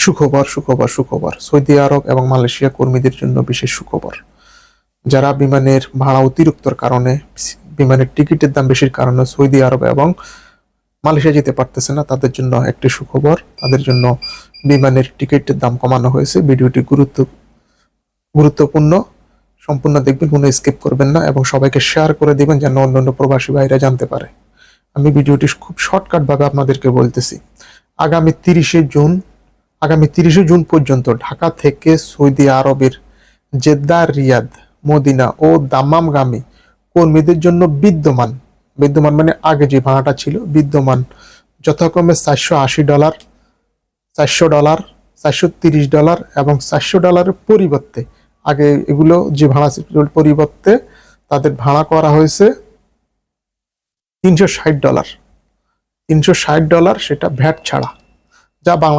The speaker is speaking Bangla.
সুখবর সুখবর সুখবর, সৌদি আরব এবং মালয়েশিয়া কর্মীদের জন্য বিশেষ সুখবর। যারা বিমানের ভাড়া অতিরিক্তর কারণে, বিমানের টিকিটের দাম বেশির কারণে সৌদি আরব এবং মালয়েশিয়া যেতে পারতেছে না, তাদের জন্য একটি সুখবর। তাদের জন্য বিমানের টিকিটের দাম কমানো হয়েছে। ভিডিওটি গুরুত্বপূর্ণ, সম্পূর্ণ দেখবেন, কোনো স্কিপ করবেন না এবং সবাইকে শেয়ার করে দিবেন যেন অন্যান্য প্রবাসী ভাইরা জানতে পারে। আমি ভিডিওটি খুব শর্টকাট ভাবে আপনাদেরকে বলতেছি। আগামী 30শে জুন পর্যন্ত ঢাকা থেকে সৌদি আরবের জেদ্দা, রিয়াদ, মদিনা ও দাম্মামগামী কর্মীদের জন্য বিদ্যমান মানে আগে যে ভাড়াটা ছিল বিদ্যমান, যথাক্রমে $480, $400, $430 এবং $400 পরিবর্তে, আগে এগুলো যে ভাড়া ছিল পরিবর্তে তাদের ভাড়া করা হয়েছে $360, $360, সেটা ভ্যাট ছাড়া, যা বাংলা